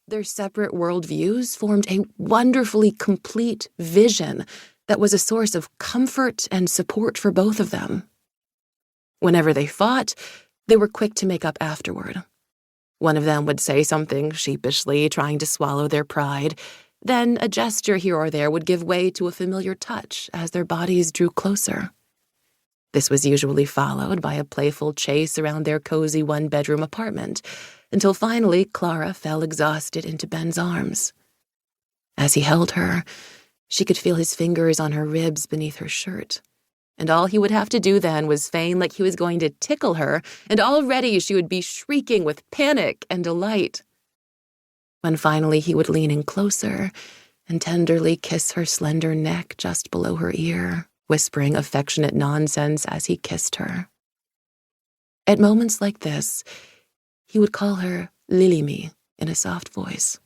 their separate worldviews formed a wonderfully complete vision that was a source of comfort and support for both of them. Whenever they fought, they were quick to make up afterward. One of them would say something sheepishly, trying to swallow their pride. Then a gesture here or there would give way to a familiar touch as their bodies drew closer. This was usually followed by a playful chase around their cozy one-bedroom apartment, until finally Clara fell exhausted into Ben's arms. As he held her, she could feel his fingers on her ribs beneath her shirt, and all he would have to do then was feign like he was going to tickle her, and already she would be shrieking with panic and delight. When finally he would lean in closer and tenderly kiss her slender neck just below her ear, whispering affectionate nonsense as he kissed her. At moments like this, he would call her Lily-me in a soft voice.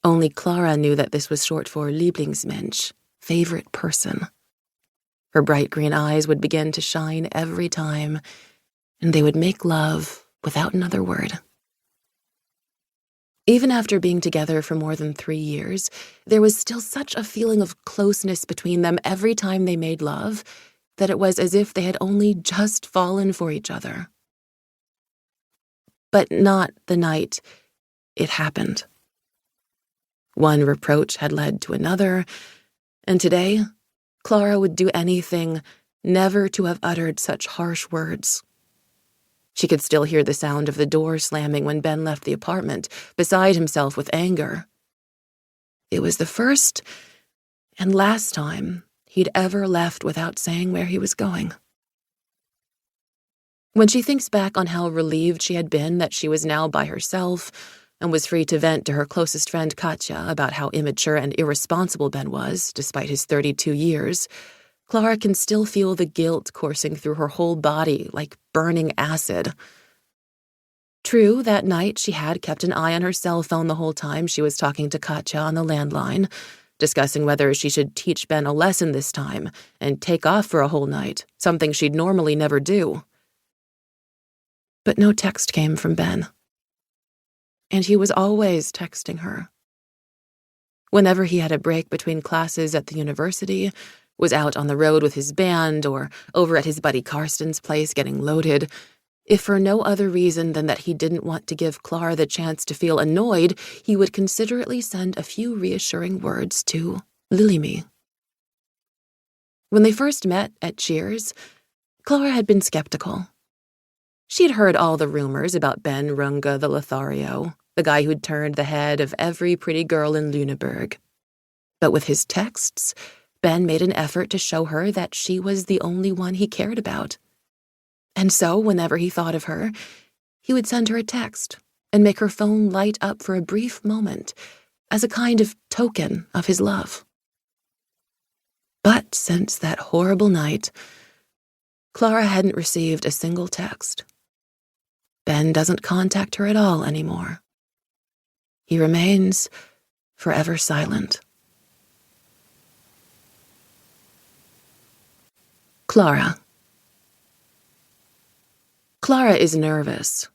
Only Clara knew that this was short for Lieblingsmensch, favorite person. Her bright green eyes would begin to shine every time, and they would make love without another word. Even after being together for more than 3 years, there was still such a feeling of closeness between them every time they made love that it was as if they had only just fallen for each other. But not the night it happened. One reproach had led to another, and today, Clara would do anything never to have uttered such harsh words. She could still hear the sound of the door slamming when Ben left the apartment, beside himself with anger. It was the first and last time he'd ever left without saying where he was going. When she thinks back on how relieved she had been that she was now by herself and was free to vent to her closest friend Katja about how immature and irresponsible Ben was, despite his 32 years, Clara can still feel the guilt coursing through her whole body like burning acid. True, that night she had kept an eye on her cell phone the whole time she was talking to Katja on the landline, discussing whether she should teach Ben a lesson this time and take off for a whole night, something she'd normally never do. But no text came from Ben. And he was always texting her. Whenever he had a break between classes at the university, was out on the road with his band, or over at his buddy Karsten's place getting loaded, if for no other reason than that he didn't want to give Clara the chance to feel annoyed, he would considerately send a few reassuring words to Lily-me. When they first met at Cheers, Clara had been skeptical. She'd heard all the rumors about Ben Runge the Lothario, the guy who'd turned the head of every pretty girl in Lüneburg. But with his texts, Ben made an effort to show her that she was the only one he cared about. And so, whenever he thought of her, he would send her a text and make her phone light up for a brief moment as a kind of token of his love. But since that horrible night, Clara hadn't received a single text. Ben doesn't contact her at all anymore. He remains forever silent. Clara. Clara is nervous.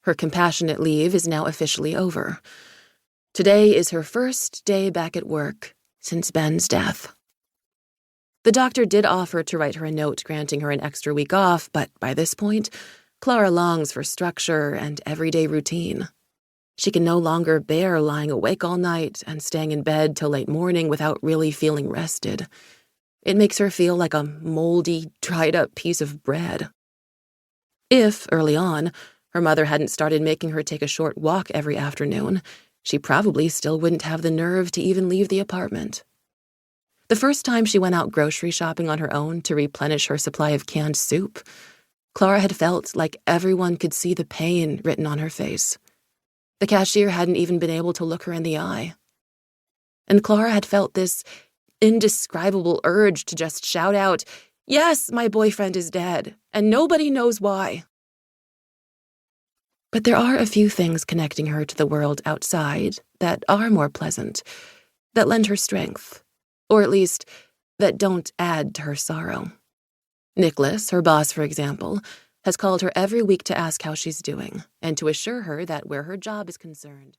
Her compassionate leave is now officially over. Today is her first day back at work since Ben's death. The doctor did offer to write her a note granting her an extra week off, but by this point, Clara longs for structure and everyday routine. She can no longer bear lying awake all night and staying in bed till late morning without really feeling rested. It makes her feel like a moldy, dried-up piece of bread. If, early on, her mother hadn't started making her take a short walk every afternoon, she probably still wouldn't have the nerve to even leave the apartment. The first time she went out grocery shopping on her own to replenish her supply of canned soup, Clara had felt like everyone could see the pain written on her face. The cashier hadn't even been able to look her in the eye. And Clara had felt this indescribable urge to just shout out, "Yes, my boyfriend is dead, and nobody knows why." But there are a few things connecting her to the world outside that are more pleasant, that lend her strength, or at least, that don't add to her sorrow. Nicholas, her boss, for example, has called her every week to ask how she's doing, and to assure her that where her job is concerned,